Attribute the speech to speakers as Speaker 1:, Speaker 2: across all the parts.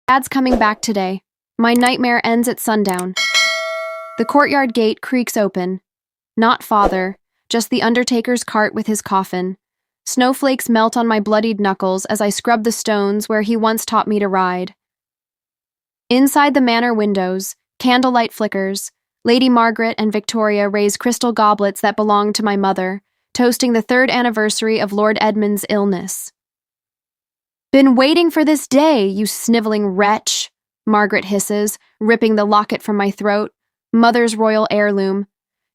Speaker 1: Dad's coming back today. My nightmare ends at sundown. The courtyard gate creaks open. Not father, just the undertaker's cart with his coffin. Snowflakes melt on my bloodied knuckles as I scrub the stones where he once taught me to ride. Inside the manor windows, candlelight flickers. Lady Margaret and Victoria raise crystal goblets that belonged to my mother, toasting the 3rd anniversary of Lord Edmund's illness. "Been waiting for this day, you sniveling wretch," Margaret hisses, ripping the locket from my throat. Mother's royal heirloom.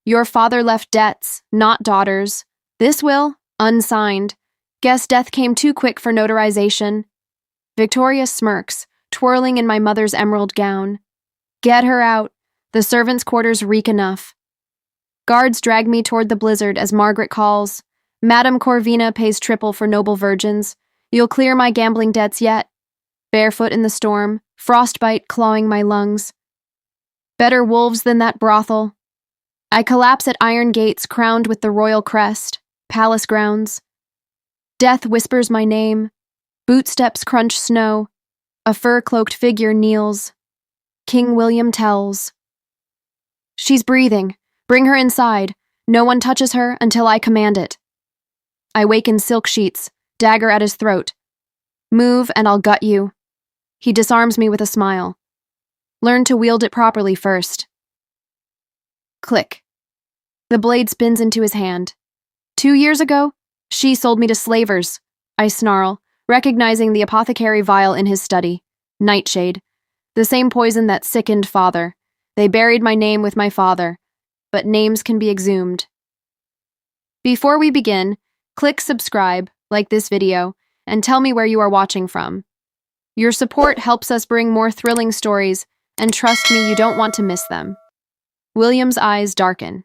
Speaker 1: "Your father left debts, not daughters. This will, unsigned. Guess death came too quick for notarization." Victoria smirks, twirling in my mother's emerald gown. "Get her out. The servants' quarters reek enough." Guards drag me toward the blizzard as Margaret calls. "Madame Corvina pays triple for noble virgins. You'll clear my gambling debts yet." Barefoot in the storm, frostbite clawing my lungs. Better wolves than that brothel. I collapse at iron gates crowned with the royal crest, palace grounds. Death whispers my name. Bootsteps crunch snow. A fur-cloaked figure kneels. King William tells. "She's breathing. Bring her inside. No one touches her until I command it." I wake in silk sheets, dagger at his throat. "Move and I'll gut you." He disarms me with a smile. "Learn to wield it properly first." Click. The blade spins into his hand. 2 years ago, she sold me to slavers. I snarl, recognizing the apothecary vial in his study. Nightshade. The same poison that sickened father. They buried my name with my father, but names can be exhumed. Before we begin, click subscribe, like this video, and tell me where you are watching from. Your support helps us bring more thrilling stories, and trust me, you don't want to miss them. William's eyes darken.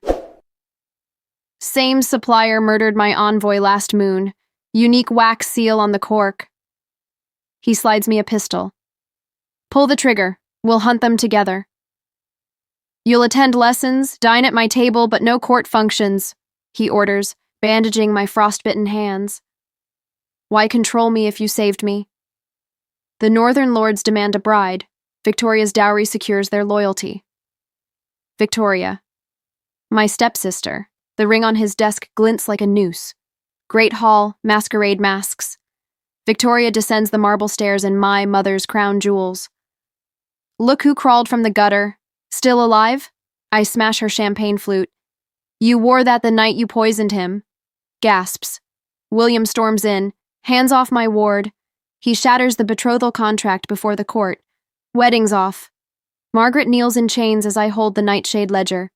Speaker 1: "Same supplier murdered my envoy last moon. Unique wax seal on the cork." He slides me a pistol. "Pull the trigger. We'll hunt them together." "You'll attend lessons, dine at my table, but no court functions," he orders, bandaging my frostbitten hands. "Why control me if you saved me?" "The northern lords demand a bride. Victoria's dowry secures their loyalty." Victoria. "My stepsister." The ring on his desk glints like a noose. Great hall, masquerade masks. Victoria descends the marble stairs in my mother's crown jewels. "Look who crawled from the gutter. Still alive?" I smash her champagne flute. "You wore that the night you poisoned him." Gasps. William storms in, hands off my ward. He shatters the betrothal contract before the court. Wedding's off. Margaret kneels in chains as I hold the nightshade ledger.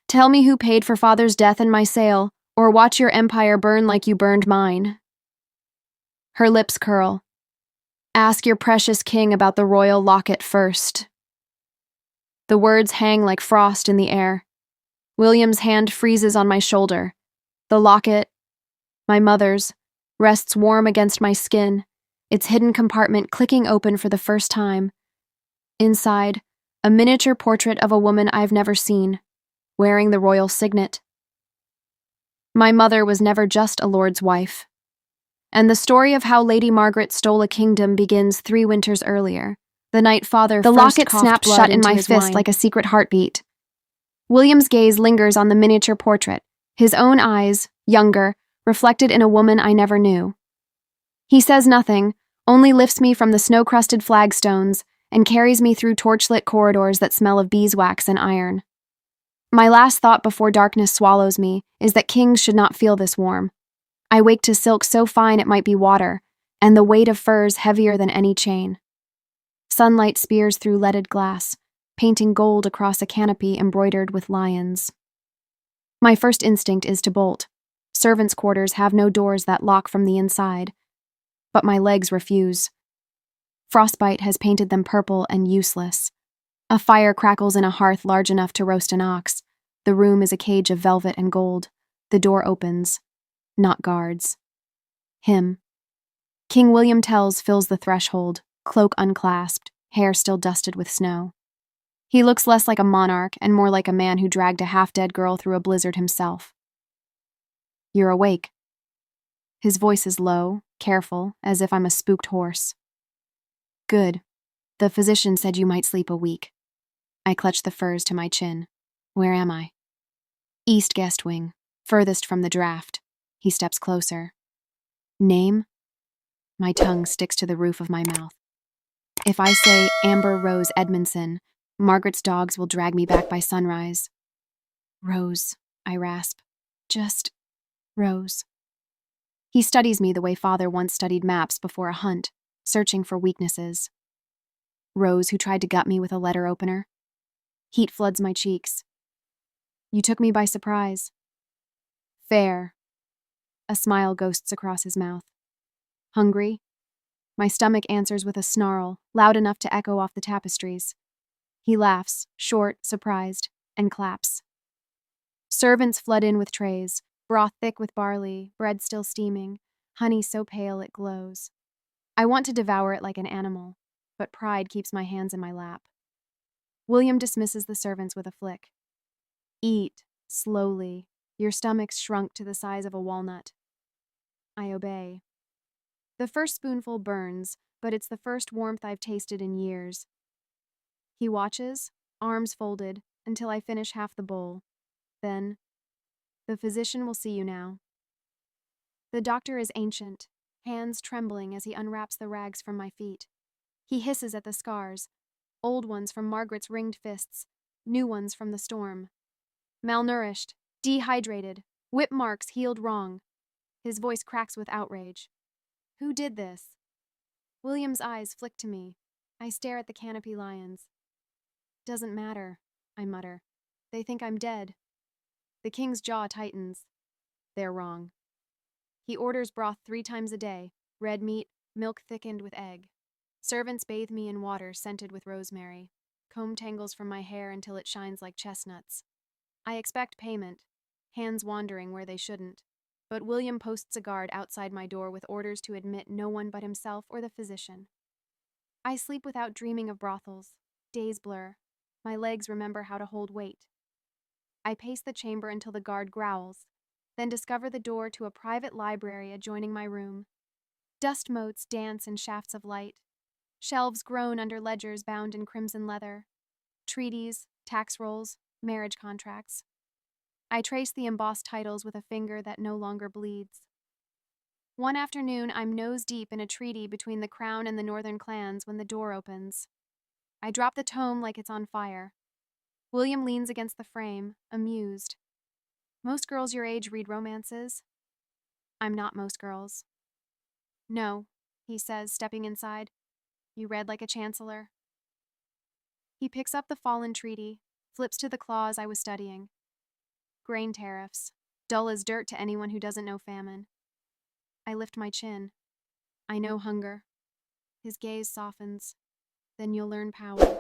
Speaker 1: "Tell me who paid for father's death and my sale, or watch your empire burn like you burned mine." Her lips curl. "Ask your precious king about the royal locket first." The words hang like frost in the air. William's hand freezes on my shoulder. The locket, my mother's, rests warm against my skin, its hidden compartment clicking open for the first time. Inside, a miniature portrait of a woman I've never seen, wearing the royal signet. My mother was never just a lord's wife. And the story of how Lady Margaret stole a kingdom begins 3 winters earlier, the night father The first locket coughed snaps blood shut in into my his fist wine. like a secret heartbeat. William's gaze lingers on the miniature portrait, his own eyes, younger, reflected in a woman I never knew. He says nothing, only lifts me from the snow-crusted flagstones and carries me through torchlit corridors that smell of beeswax and iron. My last thought before darkness swallows me is that kings should not feel this warm. I wake to silk so fine it might be water, and the weight of furs heavier than any chain. Sunlight spears through leaded glass, painting gold across a canopy embroidered with lions. My first instinct is to bolt. Servants' quarters have no doors that lock from the inside. But my legs refuse. Frostbite has painted them purple and useless. A fire crackles in a hearth large enough to roast an ox. The room is a cage of velvet and gold. The door opens. Not guards. Him. King William Tells fills the threshold, cloak unclasped, hair still dusted with snow. He looks less like a monarch and more like a man who dragged a half-dead girl through a blizzard himself. "You're awake." His voice is low, careful, as if I'm a spooked horse. "Good. The physician said you might sleep a week. I clutched the furs to my chin. Where am I? East guest wing, furthest from the draft. He steps closer. Name? My tongue sticks to the roof of my mouth. If I say Amber Rose Edmondson, Margaret's dogs will drag me back by sunrise. Rose, I rasp. Just Rose. He studies me the way father once studied maps before a hunt, searching for weaknesses. Rose, who tried to gut me with a letter opener. Heat floods my cheeks. You took me by surprise. Fair. A smile ghosts across his mouth. Hungry? My stomach answers with a snarl, loud enough to echo off the tapestries. He laughs, short, surprised, and claps. Servants flood in with trays, broth thick with barley, bread still steaming, honey so pale it glows. I want to devour it like an animal, but pride keeps my hands in my lap. William dismisses the servants with a flick. Eat, slowly. Your stomach's shrunk to the size of a walnut. I obey. The first spoonful burns, but it's the first warmth I've tasted in years. He watches, arms folded, until I finish half the bowl. Then, the physician will see you now. The doctor is ancient, hands trembling as he unwraps the rags from my feet. He hisses at the scars, old ones from Margaret's ringed fists, new ones from the storm. Malnourished, dehydrated, whip marks healed wrong. His voice cracks with outrage. Who did this? William's eyes flick to me. I stare at the canopy lions. Doesn't matter, I mutter. They think I'm dead. The king's jaw tightens. They're wrong. He orders broth 3 times a day, red meat, milk thickened with egg. Servants bathe me in water scented with rosemary. Comb tangles from my hair until it shines like chestnuts. I expect payment, hands wandering where they shouldn't. But William posts a guard outside my door with orders to admit no one but himself or the physician. I sleep without dreaming of brothels. Days blur. My legs remember how to hold weight. I pace the chamber until the guard growls, then discover the door to a private library adjoining my room. Dust motes dance in shafts of light. Shelves groan under ledgers bound in crimson leather. Treaties, tax rolls, marriage contracts. I trace the embossed titles with a finger that no longer bleeds. One afternoon, I'm nose deep in a treaty between the Crown and the Northern clans when the door opens. I drop the tome like it's on fire. William leans against the frame, amused. Most girls your age read romances. I'm not most girls. No, he says, stepping inside. You read like a chancellor. He picks up the fallen treaty, flips to the clause I was studying. Grain tariffs, dull as dirt to anyone who doesn't know famine. I lift my chin. I know hunger. His gaze softens. Then you'll learn power.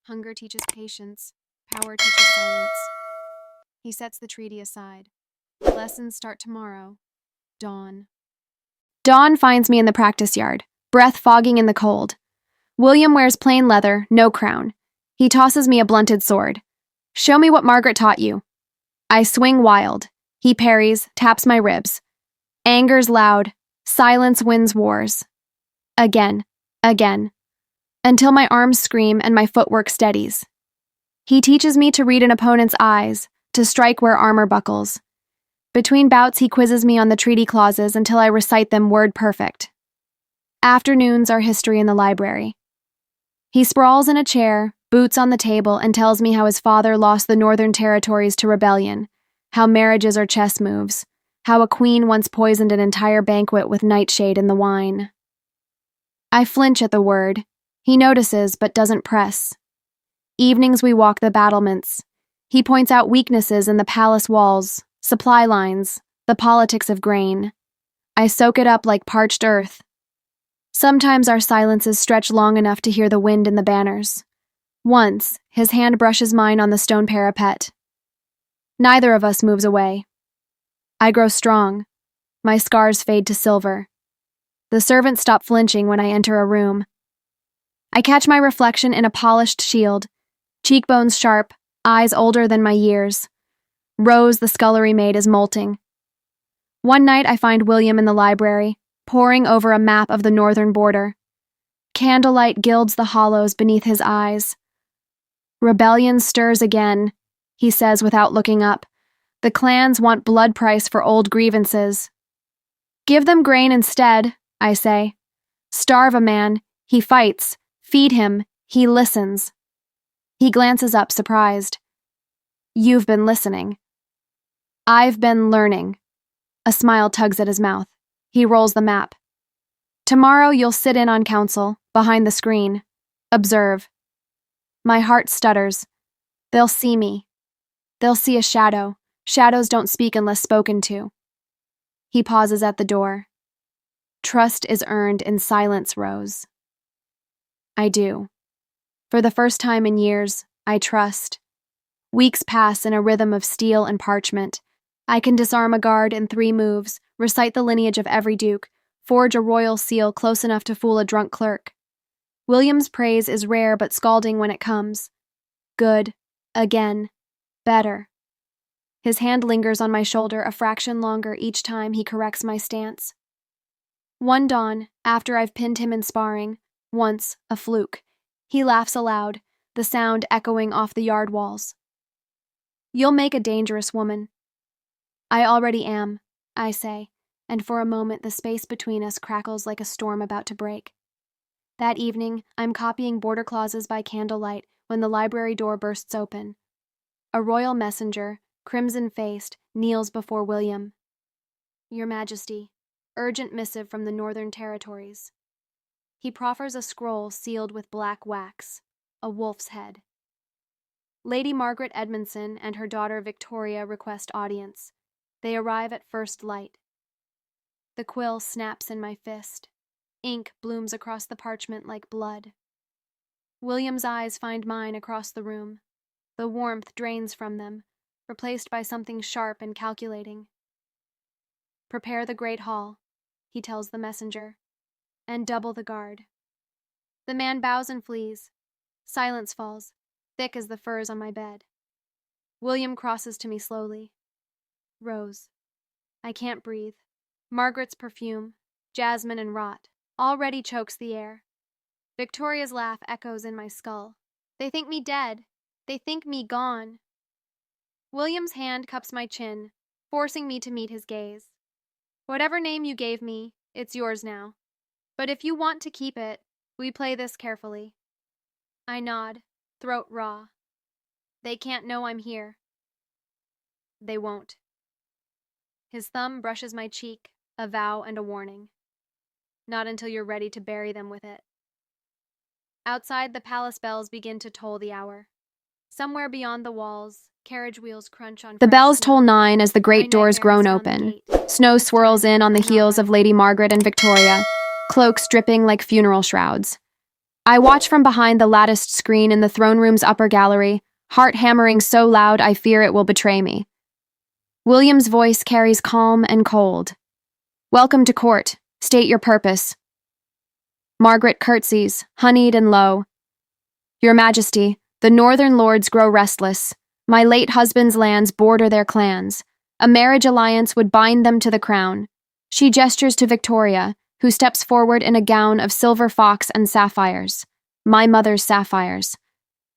Speaker 1: Hunger teaches patience. Power teaches silence. He sets the treaty aside. Lessons start tomorrow. Dawn. Dawn finds me in the practice yard, breath fogging in the cold. William wears plain leather, no crown. He tosses me a blunted sword. Show me what Margaret taught you. I swing wild. He parries, taps my ribs. Anger's loud. Silence wins wars. Again. Until my arms scream and my footwork steadies. He teaches me to read an opponent's eyes, to strike where armor buckles. Between bouts, he quizzes me on the treaty clauses until I recite them word perfect. Afternoons are history in the library. He sprawls in a chair, boots on the table, and tells me how his father lost the northern territories to rebellion, how marriages are chess moves, how a queen once poisoned an entire banquet with nightshade in the wine. I flinch at the word. He notices but doesn't press. Evenings we walk the battlements. He points out weaknesses in the palace walls, supply lines, the politics of grain. I soak it up like parched earth. Sometimes our silences stretch long enough to hear the wind in the banners. Once, his hand brushes mine on the stone parapet. Neither of us moves away. I grow strong. My scars fade to silver. The servants stop flinching when I enter a room. I catch my reflection in a polished shield, cheekbones sharp, eyes older than my years. Rose, the scullery maid, is molting. One night I find William in the library, poring over a map of the northern border. Candlelight gilds the hollows beneath his eyes. Rebellion stirs again, he says without looking up. The clans want blood price for old grievances. Give them grain instead, I say. Starve a man, he fights. Feed him, he listens. He glances up, surprised. You've been listening. I've been learning. A smile tugs at his mouth. He rolls the map. Tomorrow you'll sit in on council, behind the screen. Observe. My heart stutters. They'll see me. They'll see a shadow. Shadows don't speak unless spoken to. He pauses at the door. Trust is earned in silence, Rose. I do. For the first time in years, I trust. Weeks pass in a rhythm of steel and parchment. I can disarm a guard in 3 moves, recite the lineage of every duke, forge a royal seal close enough to fool a drunk clerk. William's praise is rare but scalding when it comes. Good. Again. Better. His hand lingers on my shoulder a fraction longer each time he corrects my stance. One dawn, after I've pinned him in sparring, once a fluke, he laughs aloud, the sound echoing off the yard walls. You'll make a dangerous woman. I already am, I say, and for a moment the space between us crackles like a storm about to break. That evening, I'm copying border clauses by candlelight when the library door bursts open. A royal messenger, crimson-faced, kneels before William. Your Majesty, urgent missive from the Northern Territories. He proffers a scroll sealed with black wax, a wolf's head. Lady Margaret Edmondson and her daughter Victoria request audience. They arrive at first light. The quill snaps in my fist. Ink blooms across the parchment like blood. William's eyes find mine across the room. The warmth drains from them, replaced by something sharp and calculating. Prepare the great hall, he tells the messenger, and double the guard. The man bows and flees. Silence falls, thick as the furs on my bed. William crosses to me slowly. Rose. I can't breathe. Margaret's perfume, jasmine and rot, already chokes the air. Victoria's laugh echoes in my skull. They think me dead. They think me gone. William's hand cups my chin, forcing me to meet his gaze. Whatever name you gave me, it's yours now. But if you want to keep it, we play this carefully. I nod, throat raw. They can't know I'm here. They won't. His thumb brushes my cheek, a vow and a warning. Not until you're ready to bury them with it. Outside, the palace bells begin to toll the hour. Somewhere beyond the walls, carriage wheels crunch on The
Speaker 2: fresh
Speaker 1: bells
Speaker 2: snow.
Speaker 1: toll 9 as the great
Speaker 2: My
Speaker 1: doors
Speaker 2: nightmare is
Speaker 1: groan
Speaker 2: found the
Speaker 1: open.
Speaker 2: gate.
Speaker 1: Snow
Speaker 2: This
Speaker 1: swirls
Speaker 2: time,
Speaker 1: in on the
Speaker 2: I'm not
Speaker 1: heels of
Speaker 2: running.
Speaker 1: Lady Margaret and Victoria, cloaks dripping like funeral shrouds. I watch from behind the latticed screen in the throne room's upper gallery, heart hammering so loud I fear it will betray me. William's voice carries calm and cold. Welcome to court. State your purpose. Margaret curtsies, honeyed and low. Your Majesty, the northern lords grow restless. My late husband's lands border their clans. A marriage alliance would bind them to the crown. She gestures to Victoria, who steps forward in a gown of silver fox and sapphires. My mother's sapphires.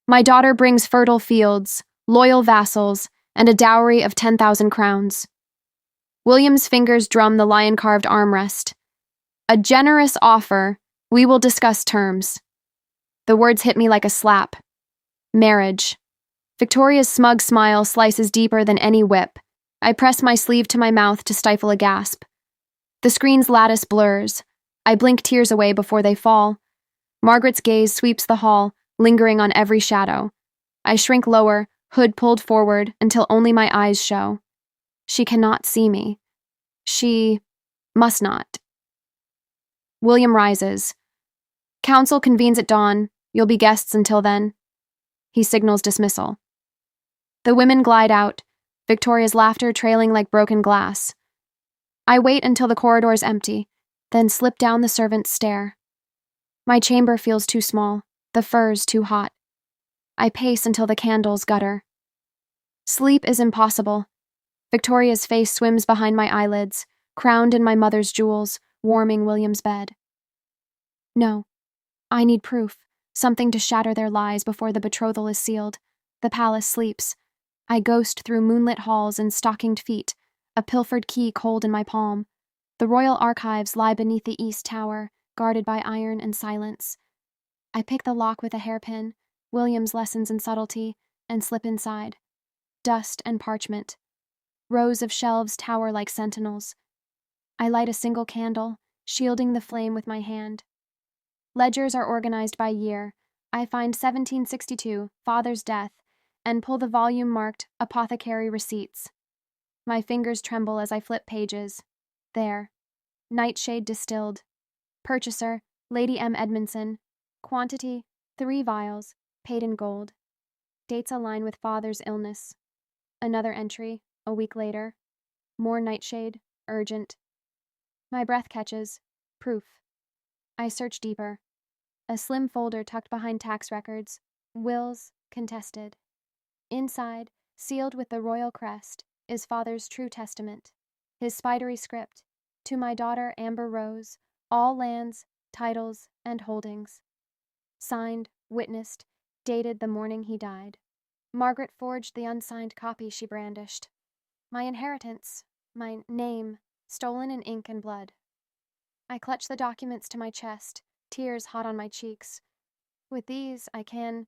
Speaker 1: My daughter brings fertile fields, loyal vassals, and a dowry of 10,000 crowns. William's fingers drum the lion-carved armrest. A generous offer. We will discuss terms. The words hit me like a slap. Marriage. Victoria's smug smile slices deeper than any whip. I press my sleeve to my mouth to stifle a gasp. The screen's lattice blurs. I blink tears away before they fall. Margaret's gaze sweeps the hall, lingering on every shadow. I shrink lower, hood pulled forward until only my eyes show. She cannot see me. She must not. William rises. Council convenes at dawn. You'll be guests until then. He signals dismissal. The women glide out, Victoria's laughter trailing like broken glass. I wait until the corridor's empty, then slip down the servant's stair. My chamber feels too small, the furs too hot. I pace until the candles gutter. Sleep is impossible. Victoria's face swims behind my eyelids, crowned in my mother's jewels, warming William's bed. No, I need proof, something to shatter their lies before the betrothal is sealed. The palace sleeps. I ghost through moonlit halls and stockinged feet, a pilfered key cold in my palm. The royal archives lie beneath the east tower, guarded by iron and silence. I pick the lock with a hairpin, William's lessons in subtlety, and slip inside. Dust and parchment. Rows of shelves tower like sentinels. I light a single candle, shielding the flame with my hand. Ledgers are organized by year. I find 1762, father's death, and pull the volume marked apothecary receipts. My fingers tremble as I flip pages. There. Nightshade distilled. Purchaser, Lady M. Edmondson. Quantity, 3 vials, paid in gold. Dates align with father's illness. Another entry, a week later. More nightshade, urgent. My breath catches. Proof. I search deeper. A slim folder tucked behind tax records. Wills, contested. Inside, sealed with the royal crest, is father's true testament. His spidery script. To my daughter Amber Rose, all lands, titles, and holdings. Signed, witnessed, dated the morning he died. Margaret forged the unsigned copy she brandished. My inheritance, my name, stolen in ink and blood. I clutch the documents to my chest, tears hot on my cheeks. With these, I can...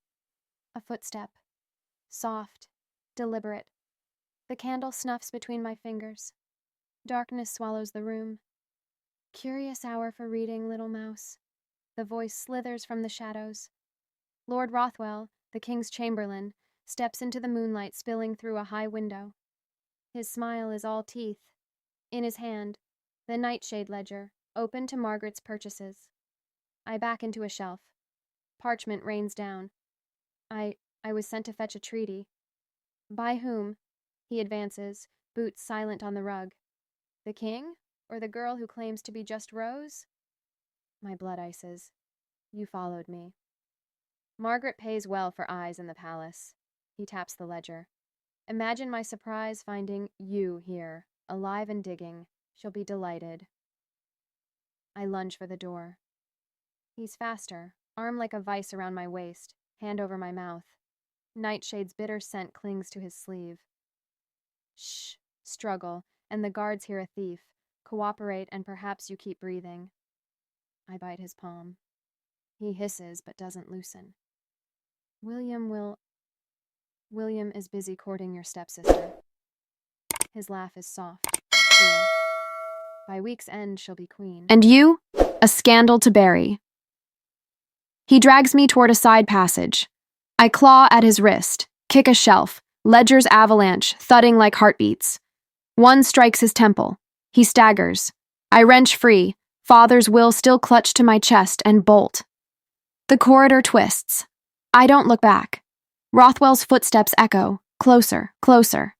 Speaker 1: A footstep. Soft, deliberate. The candle snuffs between my fingers. Darkness swallows the room. Curious hour for reading, little mouse. The voice slithers from the shadows. Lord Rothwell, the king's chamberlain, steps into the moonlight spilling through a high window. His smile is all teeth. In his hand, the nightshade ledger, open to Margaret's purchases. I back into a shelf. Parchment rains down. I was sent to fetch a treaty. By whom? He advances, boots silent on the rug. The king? Or the girl who claims to be just Rose? My blood ices. You followed me. Margaret pays well for eyes in the palace. He taps the ledger. Imagine my surprise finding you here, alive and digging. She'll be delighted. I lunge for the door. He's faster, arm like a vice around my waist, hand over my mouth. Nightshade's bitter scent clings to his sleeve. Shh, struggle, and the guards hear a thief. Cooperate, and perhaps you keep breathing. I bite his palm. He hisses, but doesn't loosen. William is busy courting your stepsister. His laugh is soft, cool. By week's end, she'll be queen. And you? A scandal to bury. He drags me toward a side passage. I claw at his wrist, kick a shelf, ledgers avalanche, thudding like heartbeats. One strikes his temple. He staggers. I wrench free, father's will still clutched to my chest, and bolt. The corridor twists. I don't look back. Rothwell's footsteps echo, closer, closer.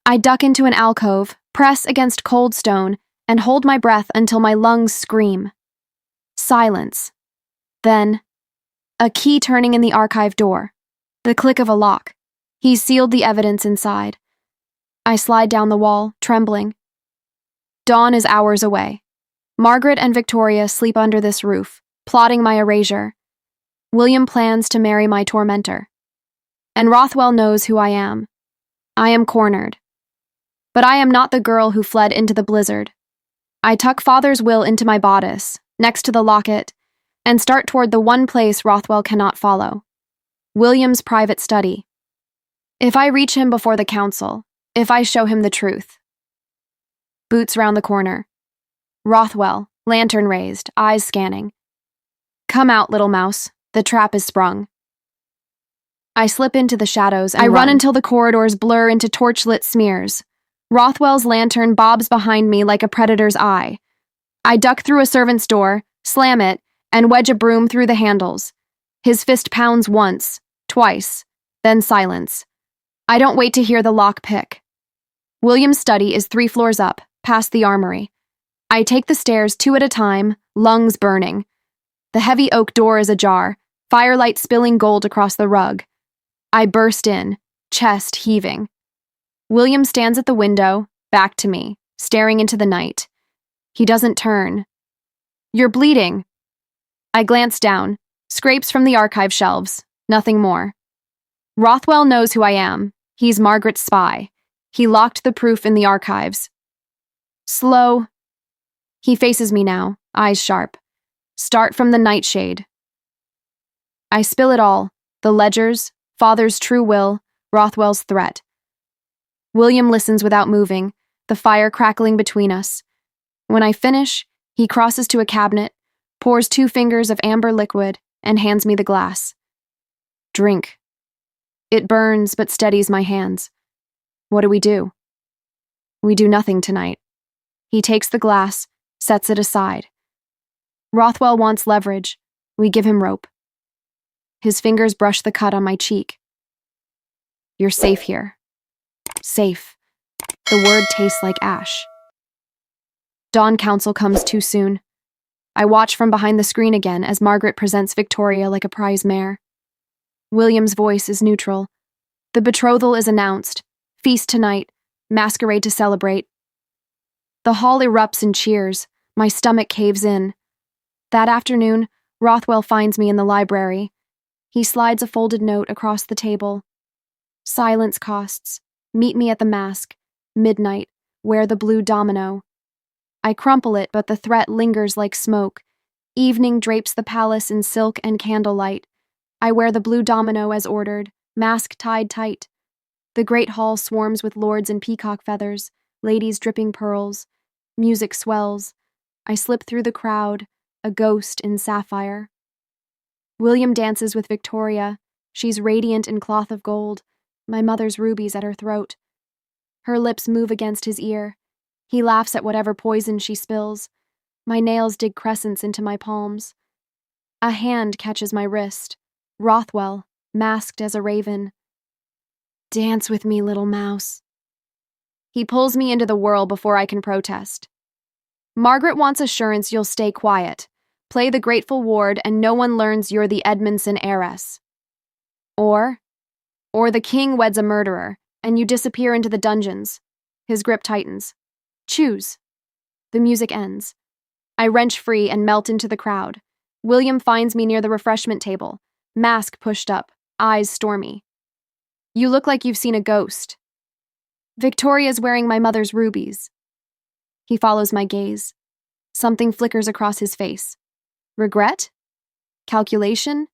Speaker 1: I duck into an alcove, press against cold stone, and hold my breath until my lungs scream. Silence. Then, a key turning in the archive door. The click of a lock. He's sealed the evidence inside. I slide down the wall, trembling. Dawn is hours away. Margaret and Victoria sleep under this roof, plotting my erasure. William plans to marry my tormentor. And Rothwell knows who I am. I am cornered. But I am not the girl who fled into the blizzard. I tuck father's will into my bodice, next to the locket, and start toward the one place Rothwell cannot follow. William's private study. If I reach him before the council, if I show him the truth. Boots round the corner. Rothwell, lantern raised, eyes scanning. Come out, little mouse. The trap is sprung. I slip into the shadows and I run until the corridors blur into torchlit smears. Rothwell's lantern bobs behind me like a predator's eye. I duck through a servant's door, slam it, and wedge a broom through the handles. His fist pounds once, twice, then silence. I don't wait to hear the lock pick. William's study is 3 floors up, past the armory. I take the stairs 2 at a time, lungs burning. The heavy oak door is ajar, firelight spilling gold across the rug. I burst in, chest heaving. William stands at the window, back to me, staring into the night. He doesn't turn. You're bleeding. I glance down. Scrapes from the archive shelves. Nothing more. Rothwell knows who I am. He's Margaret's spy. He locked the proof in the archives. Slow. He faces me now, eyes sharp. Start from the nightshade. I spill it all. The ledgers, father's true will, Rothwell's threat. William listens without moving, the fire crackling between us. When I finish, he crosses to a cabinet, pours 2 fingers of amber liquid, and hands me the glass. Drink. It burns but steadies my hands. What do? We do nothing tonight. He takes the glass, sets it aside. Rothwell wants leverage. We give him rope. His fingers brush the cut on my cheek. You're safe here. Safe. The word tastes like ash. Dawn Council comes too soon. I watch from behind the screen again as Margaret presents Victoria like a prize mare. William's voice is neutral. The betrothal is announced. Feast tonight. Masquerade to celebrate. The hall erupts in cheers. My stomach caves in. That afternoon, Rothwell finds me in the library. He slides a folded note across the table. Silence costs. Meet me at the mask. Midnight. Wear the blue domino. I crumple it, but the threat lingers like smoke. Evening drapes the palace in silk and candlelight. I wear the blue domino as ordered, mask tied tight. The great hall swarms with lords in peacock feathers, ladies dripping pearls. Music swells. I slip through the crowd, a ghost in sapphire. William dances with Victoria. She's radiant in cloth of gold, my mother's rubies at her throat. Her lips move against his ear. He laughs at whatever poison she spills. My nails dig crescents into my palms. A hand catches my wrist. Rothwell, masked as a raven. Dance with me, little mouse. He pulls me into the whirl before I can protest. Margaret wants assurance you'll stay quiet. Play the grateful ward and no one learns you're the Edmondson heiress. Or the king weds a murderer and you disappear into the dungeons. His grip tightens. Choose. The music ends. I wrench free and melt into the crowd. William finds me near the refreshment table, mask pushed up, eyes stormy. You look like you've seen a ghost. Victoria's wearing my mother's rubies. He follows my gaze. Something flickers across his face. Regret? Calculation?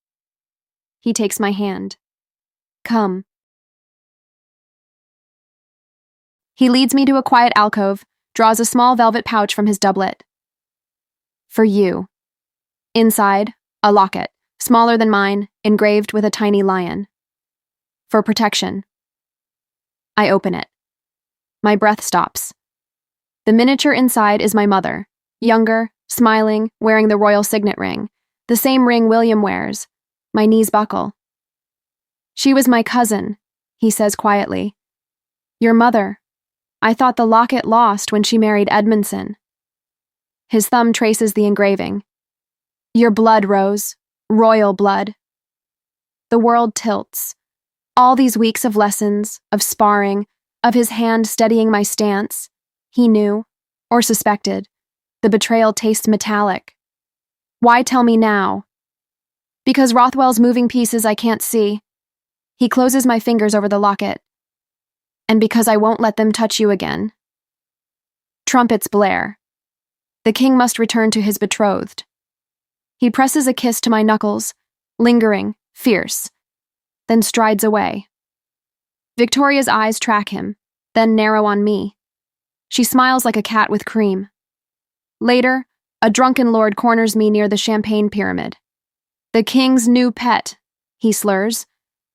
Speaker 1: He takes my hand. Come. He leads me to a quiet alcove, draws a small velvet pouch from his doublet. For you. Inside, a locket, smaller than mine, engraved with a tiny lion. For protection. I open it. My breath stops. The miniature inside is my mother, younger, smiling, wearing the royal signet ring, the same ring William wears. My knees buckle. She was my cousin, he says quietly. Your mother. I thought the locket lost when she married Edmondson. His thumb traces the engraving. Your blood, Rose. Royal blood. The world tilts. All these weeks of lessons, of sparring, of his hand steadying my stance, he knew, or suspected. The betrayal tastes metallic. Why tell me now? Because Rothwell's moving pieces I can't see. He closes my fingers over the locket. And because I won't let them touch you again. Trumpets blare. The king must return to his betrothed. He presses a kiss to my knuckles, lingering, fierce, then strides away. Victoria's eyes track him, then narrow on me. She smiles like a cat with cream. Later, a drunken lord corners me near the champagne pyramid. The king's new pet, he slurs.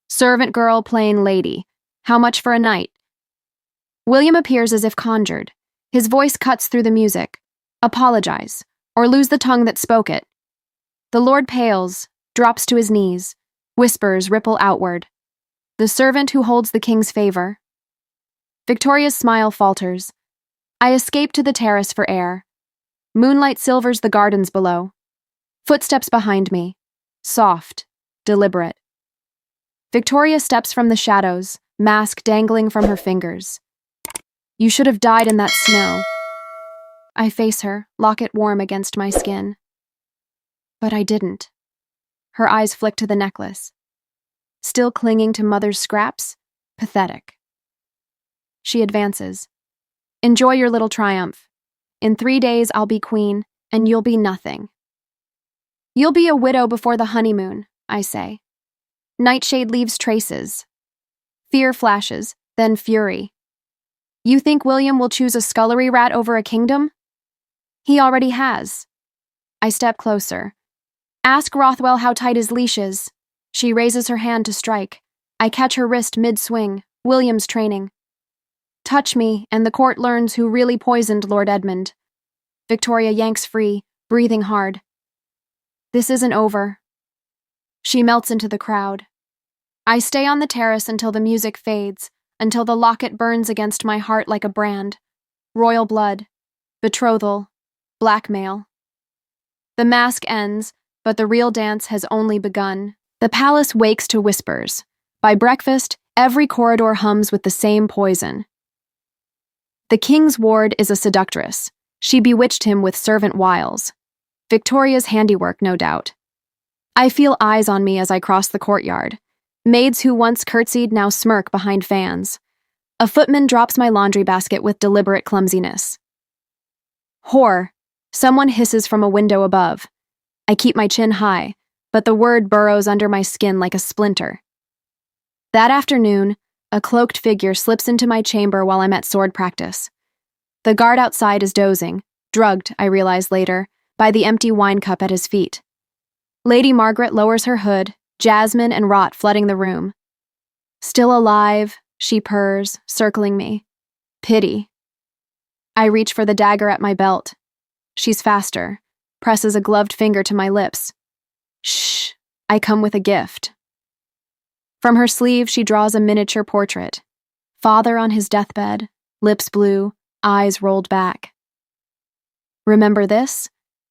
Speaker 1: Servant girl playing lady. How much for a night? William appears as if conjured. His voice cuts through the music. Apologize, or lose the tongue that spoke it. The lord pales, drops to his knees. Whispers ripple outward. The servant who holds the king's favor. Victoria's smile falters. I escape to the terrace for air. Moonlight silvers the gardens below. Footsteps behind me. Soft, deliberate. Victoria steps from the shadows, mask dangling from her fingers. You should have died in that snow. I face her, locket warm against my skin. But I didn't. Her eyes flick to the necklace. Still clinging to mother's scraps? Pathetic. She advances. Enjoy your little triumph. In 3 days, I'll be queen, and you'll be nothing. You'll be a widow before the honeymoon, I say. Nightshade leaves traces. Fear flashes, then fury. You think William will choose a scullery rat over a kingdom? He already has. I step closer. Ask Rothwell how tight his leash is. She raises her hand to strike. I catch her wrist mid-swing. William's training. Touch me, and the court learns who really poisoned Lord Edmund. Victoria yanks free, breathing hard. This isn't over. She melts into the crowd. I stay on the terrace until the music fades, until the locket burns against my heart like a brand. Royal blood, betrothal, blackmail. The mask ends, but the real dance has only begun. The palace wakes to whispers. By breakfast, every corridor hums with the same poison. The king's ward is a seductress. She bewitched him with servant wiles. Victoria's handiwork, no doubt. I feel eyes on me as I cross the courtyard. Maids who once curtsied now smirk behind fans. A footman drops my laundry basket with deliberate clumsiness. Whore, someone hisses from a window above. I keep my chin high, but the word burrows under my skin like a splinter. That afternoon, a cloaked figure slips into my chamber while I'm at sword practice. The guard outside is dozing, drugged, I realize later, by the empty wine cup at his feet. Lady Margaret lowers her hood, jasmine and rot flooding the room. Still alive, she purrs, circling me. Pity. I reach for the dagger at my belt. She's faster, presses a gloved finger to my lips. Shh, I come with a gift. From her sleeve, she draws a miniature portrait. Father on his deathbed, lips blue, eyes rolled back. Remember this?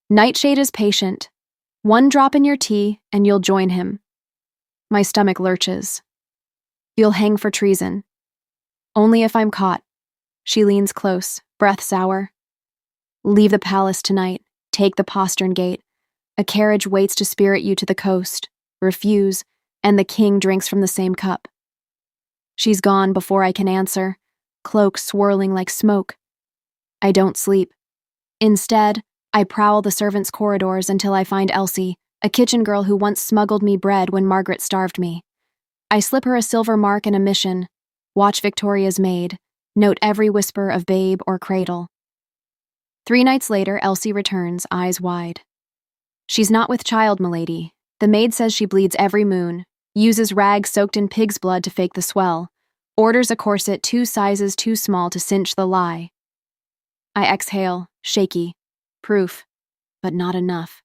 Speaker 1: Nightshade is patient. 1 drop in your tea, and you'll join him. My stomach lurches. You'll hang for treason. Only if I'm caught. She leans close, breath sour. Leave the palace tonight. Take the postern gate. A carriage waits to spirit you to the coast. Refuse, and the king drinks from the same cup. She's gone before I can answer, cloak swirling like smoke. I don't sleep. Instead, I prowl the servants' corridors until I find Elsie, a kitchen girl who once smuggled me bread when Margaret starved me. I slip her a silver mark and a mission. Watch Victoria's maid. Note every whisper of babe or cradle. 3 nights later, Elsie returns, eyes wide. She's not with child, milady. The maid says she bleeds every moon, uses rags soaked in pig's blood to fake the swell, orders a corset 2 sizes too small to cinch the lie. I exhale, shaky. Proof, but not enough.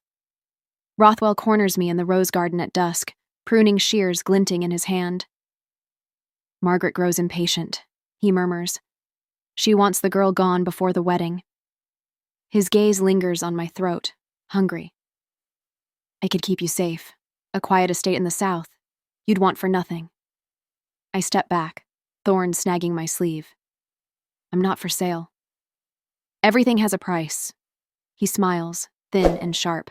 Speaker 1: Rothwell corners me in the rose garden at dusk, pruning shears glinting in his hand. Margaret grows impatient. He murmurs. She wants the girl gone before the wedding. His gaze lingers on my throat, hungry. I could keep you safe. A quiet estate in the south. You'd want for nothing. I step back, thorn snagging my sleeve. I'm not for sale. Everything has a price. He smiles, thin and sharp.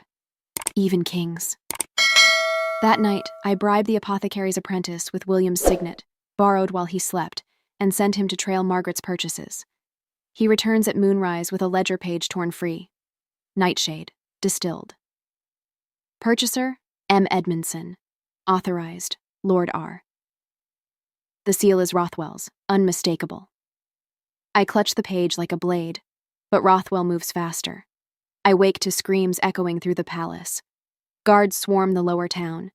Speaker 1: Even kings. That night, I bribed the apothecary's apprentice with William's signet, borrowed while he slept, and sent him to trail Margaret's purchases. He returns at moonrise with a ledger page torn free. Nightshade, distilled. Purchaser, M. Edmondson. Authorized, Lord R. The seal is Rothwell's, unmistakable. I clutch the page like a blade, but Rothwell moves faster. I wake to screams echoing through the palace. Guards swarm the lower town.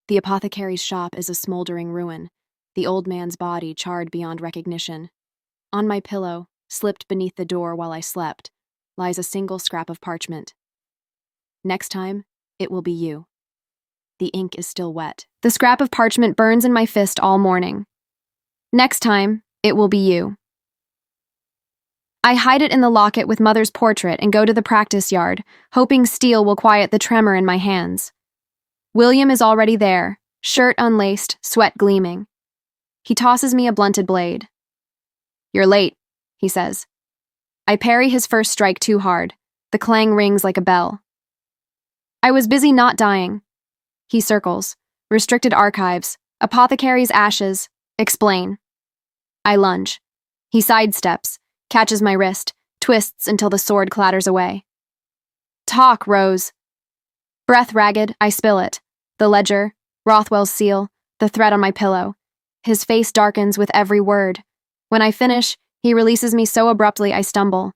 Speaker 1: The apothecary's shop is a smoldering ruin, the old man's body charred beyond recognition. On my pillow, slipped beneath the door while I slept, lies a single scrap of parchment. Next time, it will be you. The ink is still wet. The scrap of parchment burns in my fist all morning. Next time, it will be you. I hide it in the locket with Mother's portrait and go to the practice yard, hoping steel will quiet the tremor in my hands. William is already there, shirt unlaced, sweat gleaming. He tosses me a blunted blade. You're late, he says. I parry his first strike too hard. The clang rings like a bell. I was busy not dying. He circles. Restricted archives. Apothecary's ashes. Explain. I lunge. He sidesteps, catches my wrist, twists until the sword clatters away. Talk, Rose. Breath ragged, I spill it. The ledger, Rothwell's seal, the thread on my pillow. His face darkens with every word. When I finish, he releases me so abruptly I stumble.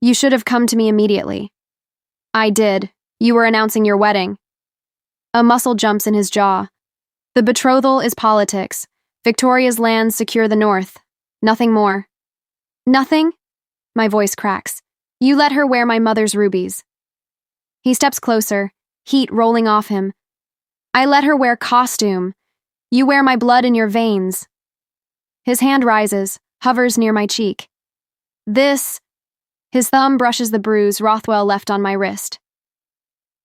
Speaker 1: You should have come to me immediately. I did. You were announcing your wedding. A muscle jumps in his jaw. The betrothal is politics. Victoria's lands secure the north. Nothing more. Nothing? My voice cracks. You let her wear my mother's rubies. He steps closer, heat rolling off him. I let her wear costume. You wear my blood in your veins. His hand rises, hovers near my cheek. This... His thumb brushes the bruise Rothwell left on my wrist.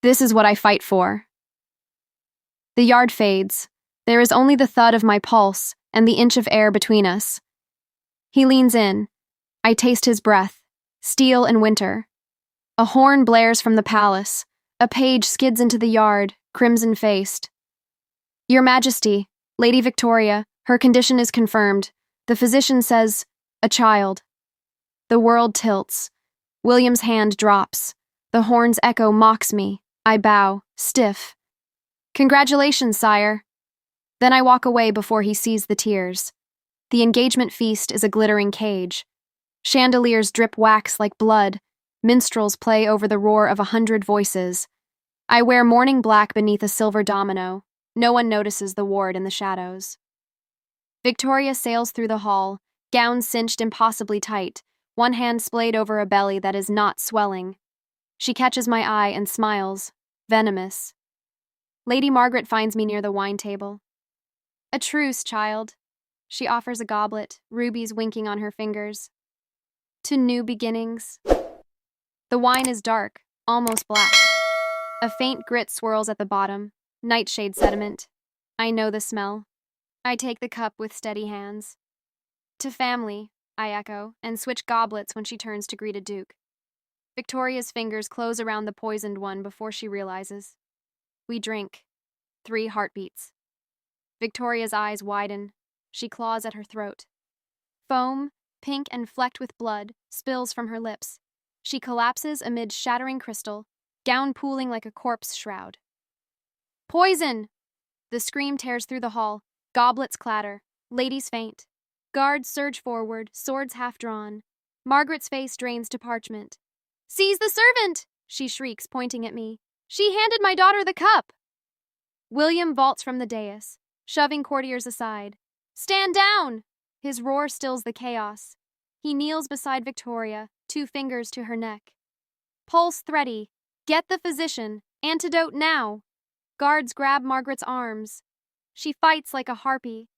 Speaker 1: This is what I fight for. The yard fades. There is only the thud of my pulse and the inch of air between us. He leans in. I taste his breath, steel and winter. A horn blares from the palace. A page skids into the yard, crimson-faced. Your Majesty, Lady Victoria, her condition is confirmed. The physician says, a child. The world tilts. William's hand drops. The horn's echo mocks me. I bow, stiff. Congratulations, sire. Then I walk away before he sees the tears. The engagement feast is a glittering cage. Chandeliers drip wax like blood. Minstrels play over the roar of 100 voices. I wear mourning black beneath a silver domino. No one notices the ward in the shadows. Victoria sails through the hall, gown cinched impossibly tight, one hand splayed over a belly that is not swelling. She catches my eye and smiles, venomous. Lady Margaret finds me near the wine table. A truce, child. She offers a goblet, rubies winking on her fingers. To new beginnings. The wine is dark, almost black. A faint grit swirls at the bottom, nightshade sediment. I know the smell. I take the cup with steady hands. To family, I echo, and switch goblets when she turns to greet a duke. Victoria's fingers close around the poisoned one before she realizes. We drink. 3 heartbeats. Victoria's eyes widen. She claws at her throat. Foam, pink and flecked with blood, spills from her lips. She collapses amid shattering crystal, gown pooling like a corpse shroud. Poison! The scream tears through the hall. Goblets clatter. Ladies faint. Guards surge forward, swords half drawn. Margaret's face drains to parchment. Seize the servant! She shrieks, pointing at me. She handed my daughter the cup! William vaults from the dais, shoving courtiers aside. Stand down! His roar stills the chaos. He kneels beside Victoria, 2 fingers to her neck. Pulse thready. Get the physician. Antidote now. Guards grab Margaret's arms. She fights like a harpy.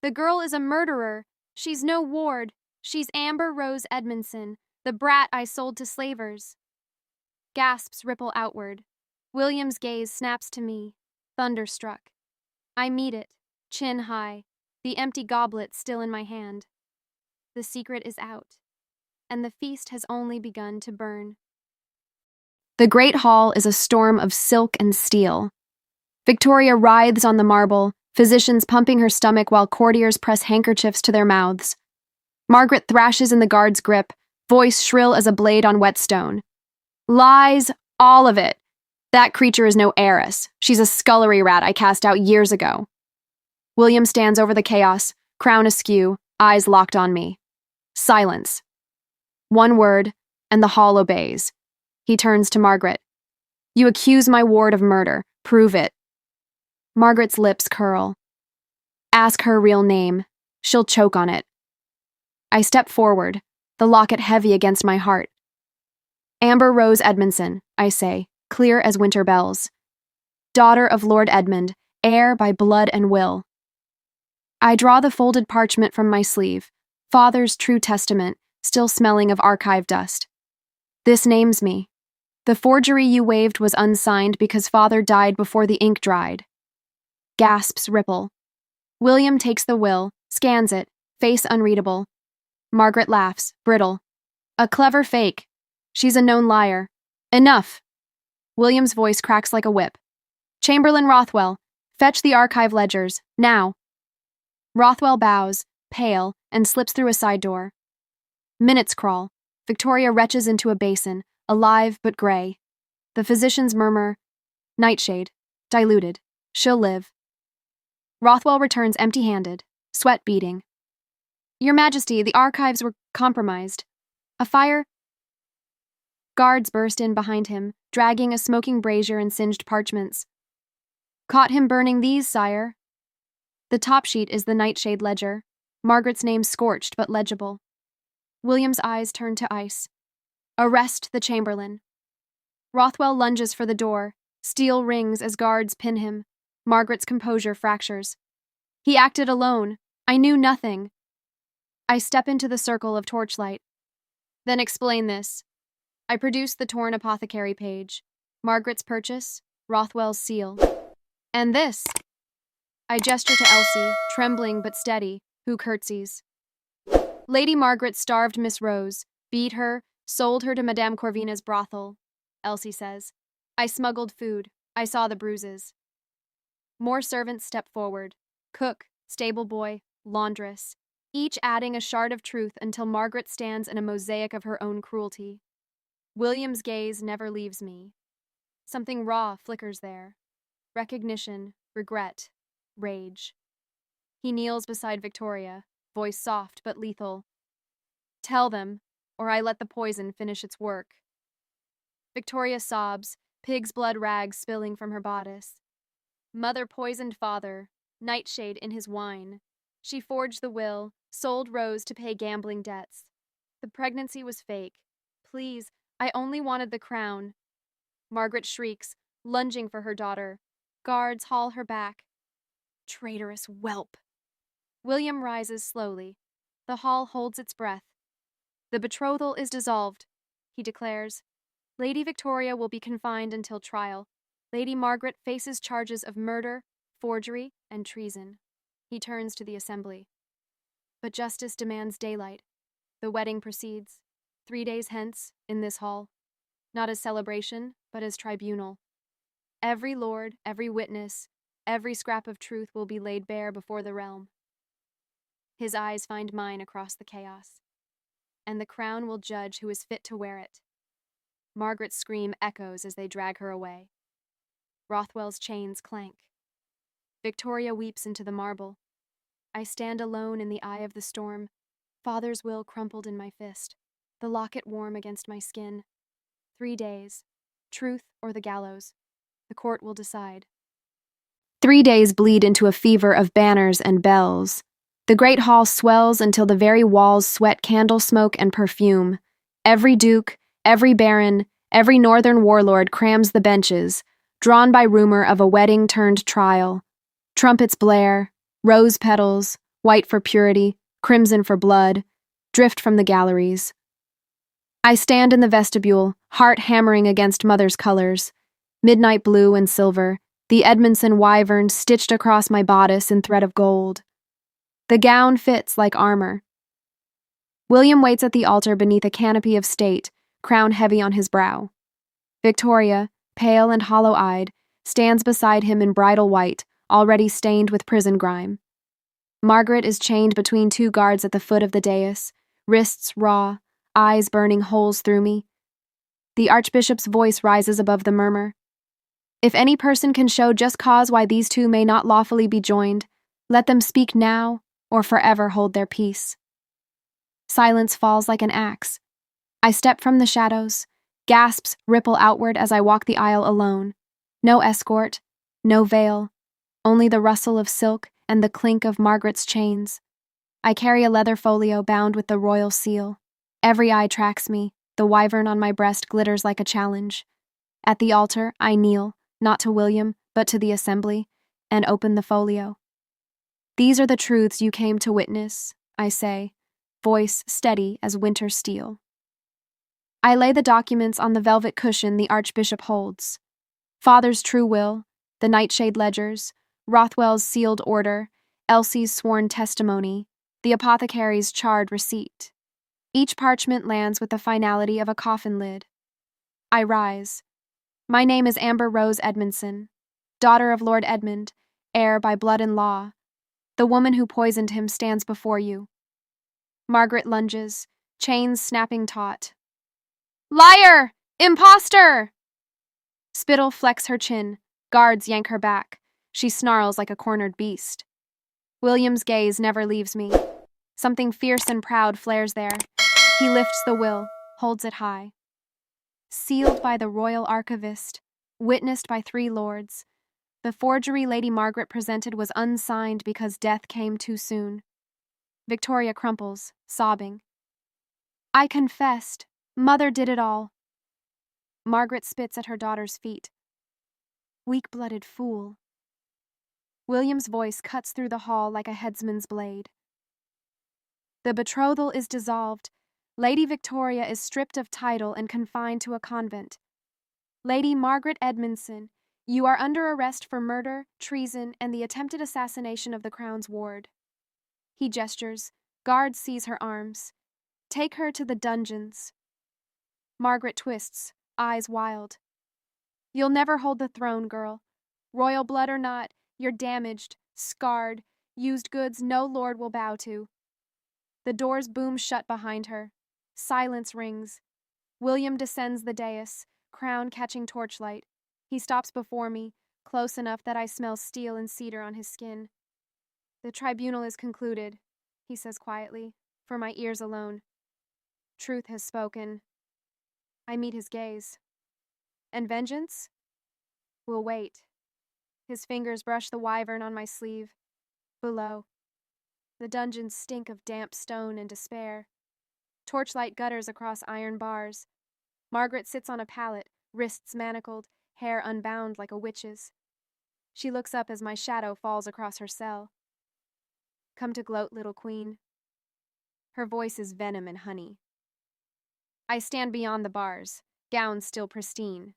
Speaker 1: The girl is a murderer. She's no ward. She's Amber Rose Edmondson, the brat I sold to slavers. Gasps ripple outward. William's gaze snaps to me, thunderstruck. I meet it, chin high, the empty goblet still in my hand. The secret is out, and the feast has only begun to burn. The great hall is a storm of silk and steel. Victoria writhes on the marble, physicians pumping her stomach while courtiers press handkerchiefs to their mouths. Margaret thrashes in the guard's grip, voice shrill as a blade on whetstone. Lies, all of it. That creature is no heiress. She's a scullery rat I cast out years ago. William stands over the chaos, crown askew, eyes locked on me. Silence. One word, and the hall obeys. He turns to Margaret. You accuse my ward of murder. Prove it. Margaret's lips curl. Ask her real name. She'll choke on it. I step forward, the locket heavy against my heart. Amber Rose Edmondson, I say, clear as winter bells. Daughter of Lord Edmund, heir by blood and will. I draw the folded parchment from my sleeve, father's true testament, still smelling of archive dust. This names me. The forgery you waved was unsigned because father died before the ink dried. Gasps ripple. William takes the will, scans it, face unreadable. Margaret laughs, brittle. A clever fake. She's a known liar. Enough. William's voice cracks like a whip. Chamberlain Rothwell, fetch the archive ledgers, now. Rothwell bows, pale, and slips through a side door. Minutes crawl. Victoria retches into a basin, alive but gray. The physicians murmur, "Nightshade, diluted, she'll live." Rothwell returns empty-handed, sweat beading. "Your Majesty, the archives were compromised. A fire—" Guards burst in behind him, dragging a smoking brazier and singed parchments. "Caught him burning these, sire." The top sheet is the Nightshade ledger, Margaret's name scorched but legible. William's eyes turn to ice. "Arrest the Chamberlain." Rothwell lunges for the door. Steel rings as guards pin him. Margaret's composure fractures. "He acted alone. I knew nothing." I step into the circle of torchlight. "Then explain this." I produce the torn apothecary page. Margaret's purchase, Rothwell's seal. "And this?" I gesture to Elsie, trembling but steady, who curtsies. "Lady Margaret starved Miss Rose, beat her, sold her to Madame Corvina's brothel," Elsie says. "I smuggled food. I saw the bruises." More servants step forward. Cook, stable boy, laundress, each adding a shard of truth until Margaret stands in a mosaic of her own cruelty. William's gaze never leaves me. Something raw flickers there. Recognition, regret, rage. He kneels beside Victoria, voice soft but lethal. "Tell them, or I let the poison finish its work." Victoria sobs, pig's blood rags spilling from her bodice. "Mother poisoned father, Nightshade in his wine. She forged the will, sold Rose to pay gambling debts. The pregnancy was fake. Please, I only wanted the crown." Margaret shrieks, lunging for her daughter. Guards haul her back. Traitorous whelp. William rises slowly. The hall holds its breath. "The betrothal is dissolved," he declares. "Lady Victoria will be confined until trial. Lady Margaret faces charges of murder, forgery, and treason." He turns to the assembly. "But justice demands daylight. The wedding proceeds. 3 days hence, in this hall. Not as celebration, but as tribunal. Every lord, every witness, every scrap of truth will be laid bare before the realm." His eyes find mine across the chaos. "And the crown will judge who is fit to wear it." Margaret's scream echoes as they drag her away. Rothwell's chains clank. Victoria weeps into the marble. I stand alone in the eye of the storm, father's will crumpled in my fist, the locket warm against my skin. 3 days, truth or the gallows. The court will decide. 3 days bleed into a fever of banners and bells. The great hall swells until the very walls sweat candle smoke and perfume. Every duke, every baron, every northern warlord crams the benches, drawn by rumor of a wedding turned trial. Trumpets blare, rose petals, white for purity, crimson for blood, drift from the galleries. I stand in the vestibule, heart hammering against mother's colors, midnight blue and silver, the Edmondson wyvern stitched across my bodice in thread of gold. The gown fits like armor. William waits at the altar beneath a canopy of state, crown heavy on his brow. Victoria, pale and hollow-eyed, stands beside him in bridal white, already stained with prison grime. Margaret is chained between 2 guards at the foot of the dais, wrists raw, eyes burning holes through me. The Archbishop's voice rises above the murmur. "If any person can show just cause why these 2 may not lawfully be joined, let them speak now or forever hold their peace." Silence falls like an axe. I step from the shadows. Gasps ripple outward as I walk the aisle alone. No escort, no veil, only the rustle of silk and the clink of Margaret's chains. I carry a leather folio bound with the royal seal. Every eye tracks me. The wyvern on my breast glitters like a challenge. At the altar, I kneel, not to William, but to the assembly, and open the folio. "These are the truths you came to witness," I say, voice steady as winter steel. I lay the documents on the velvet cushion the Archbishop holds. Father's true will, the Nightshade ledgers, Rothwell's sealed order, Elsie's sworn testimony, the apothecary's charred receipt. Each parchment lands with the finality of a coffin lid. I rise. My name is Amber Rose Edmondson, daughter of Lord Edmund, heir by blood and law. The woman who poisoned him stands before you. Margaret lunges, chains snapping taut. Liar! Imposter! Spittle flecks her chin. Guards yank her back. She snarls like a cornered beast. William's gaze never leaves me. Something fierce and proud flares there. He lifts the will, holds it high. Sealed by the royal archivist, witnessed by 3 lords, the forgery Lady Margaret presented was unsigned because death came too soon. Victoria crumples, sobbing. I confessed. Mother did it all. Margaret spits at her daughter's feet. Weak-blooded fool. William's voice cuts through the hall like a headsman's blade. The betrothal is dissolved. Lady Victoria is stripped of title and confined to a convent. Lady Margaret Edmondson, you are under arrest for murder, treason, and the attempted assassination of the Crown's ward. He gestures. Guards seize her arms. Take her to the dungeons. Margaret twists, eyes wild. You'll never hold the throne, girl. Royal blood or not, you're damaged, scarred, used goods no lord will bow to. The doors boom shut behind her. Silence rings. William descends the dais, crown catching torchlight. He stops before me, close enough that I smell steel and cedar on his skin. The tribunal is concluded, he says quietly, for my ears alone. Truth has spoken. I meet his gaze. And vengeance? We'll wait. His fingers brush the wyvern on my sleeve. Below. The dungeons stink of damp stone and despair. Torchlight gutters across iron bars. Margaret sits on a pallet, wrists manacled, hair unbound like a witch's. She looks up as my shadow falls across her cell. Come to gloat, little queen. Her voice is venom and honey. I stand beyond the bars, gown still pristine.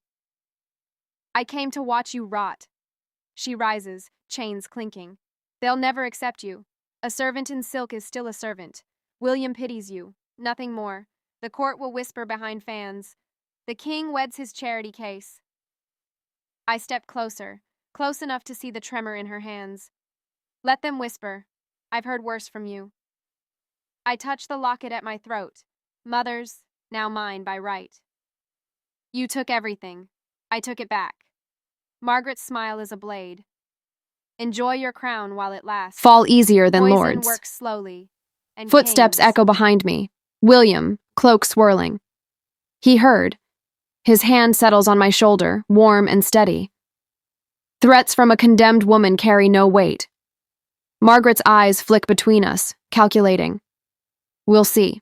Speaker 1: I came to watch you rot. She rises, chains clinking. They'll never accept you. A servant in silk is still a servant. William pities you. Nothing more. The court will whisper behind fans. The king weds his charity case. I step closer, close enough to see the tremor in her hands. Let them whisper. I've heard worse from you. I touch the locket at my throat. Mother's, now mine by right. You took everything. I took it back. Margaret's smile is a blade. Enjoy your crown while it lasts. Fall easier than
Speaker 2: Poison
Speaker 1: lords.
Speaker 2: works slowly. And
Speaker 1: Footsteps
Speaker 2: kings.
Speaker 1: echo behind me. William, cloak swirling. He heard. His hand settles on my shoulder, warm and steady. Threats from a condemned woman carry no weight. Margaret's eyes flick between us, calculating. We'll see.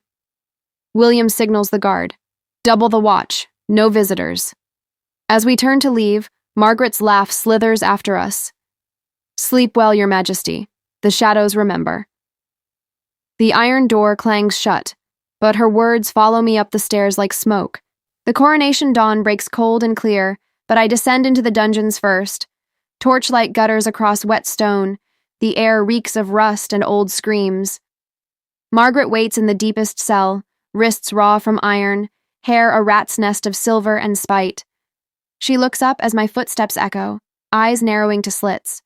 Speaker 1: William signals the guard. Double the watch. No visitors. As we turn to leave, Margaret's laugh slithers after us. Sleep well, Your Majesty. The shadows remember. The iron door clangs shut, but her words follow me up the stairs like smoke. The coronation dawn breaks cold and clear, but I descend into the dungeons first. Torchlight gutters across wet stone. The air reeks of rust and old screams. Margaret waits in the deepest cell, wrists raw from iron, hair a rat's nest of silver and spite. She looks up as my footsteps echo, eyes narrowing to slits.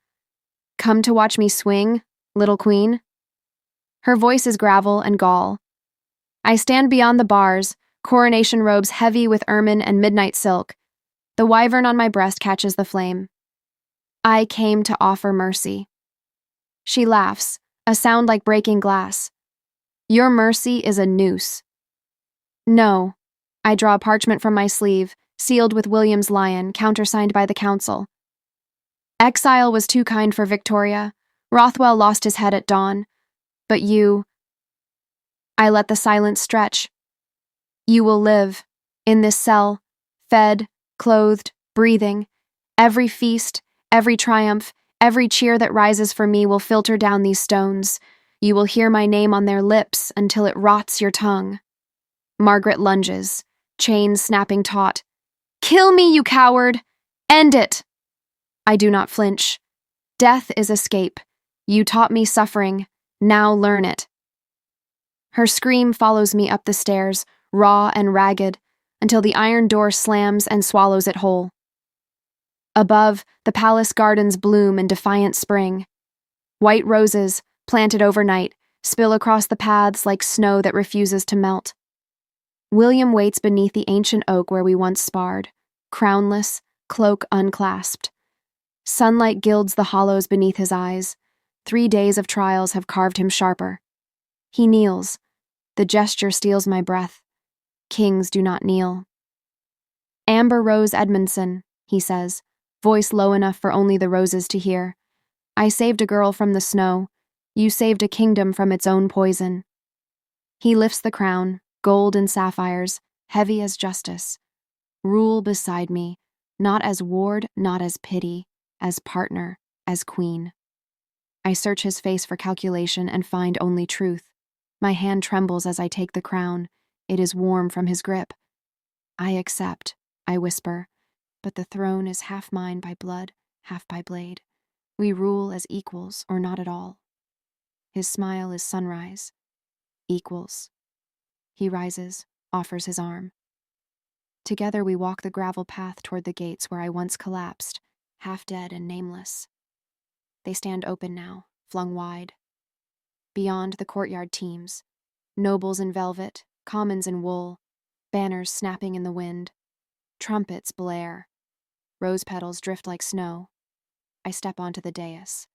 Speaker 1: Come to watch me swing, little queen? Her voice is gravel and gall. I stand beyond the bars, coronation robes heavy with ermine and midnight silk. The wyvern on my breast catches the flame. I came to offer mercy. She laughs, a sound like breaking glass. Your mercy is a noose. No. I draw a parchment from my sleeve, sealed with William's lion, countersigned by the council. Exile was too kind for Victoria. Rothwell lost his head at dawn. But you... I let the silence stretch. You will live, in this cell, fed, clothed, breathing. Every feast, every triumph, every cheer that rises for me will filter down these stones. You will hear my name on their lips until it rots your tongue. Margaret lunges, chains snapping taut. Kill me, you coward! End it! I do not flinch. Death is escape. You taught me suffering. Now learn it. Her scream follows me up the stairs, raw and ragged, until the iron door slams and swallows it whole. Above, the palace gardens bloom in defiant spring. White roses, planted overnight, spill across the paths like snow that refuses to melt. William waits beneath the ancient oak where we once sparred, crownless, cloak unclasped. Sunlight gilds the hollows beneath his eyes. 3 days of trials have carved him sharper. He kneels. The gesture steals my breath. Kings do not kneel. Amber Rose Edmondson, he says, voice low enough for only the roses to hear. I saved a girl from the snow. You saved a kingdom from its own poison. He lifts the crown, gold and sapphires, heavy as justice. Rule beside me, not as ward, not as pity, as partner, as queen. I search his face for calculation and find only truth. My hand trembles as I take the crown. It is warm from his grip. I accept, I whisper, but the throne is half mine by blood, half by blade. We rule as equals or not at all. His smile is sunrise. Equals. He rises, offers his arm. Together we walk the gravel path toward the gates where I once collapsed, half dead and nameless. They stand open now, flung wide. Beyond, the courtyard teems. Nobles in velvet, commons in wool, banners snapping in the wind. Trumpets blare. Rose petals drift like snow. I step onto the dais.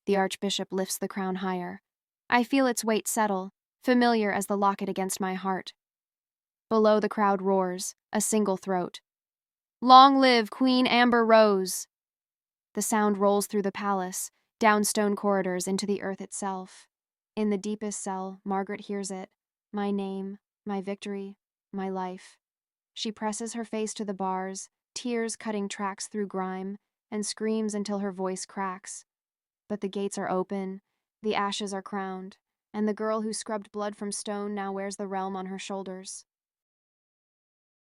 Speaker 1: The archbishop lifts the crown higher. I feel its weight settle, familiar as the locket against my heart. Below, the crowd roars, a single throat. Long live Queen Amber Rose! The sound rolls through the palace, down stone corridors into the earth itself. In the deepest cell, Margaret hears it. My name, my victory, my life. She presses her face to the bars, tears cutting tracks through grime, and screams until her voice cracks. But the gates are open, the ashes are crowned, and the girl who scrubbed blood from stone now wears the realm on her shoulders.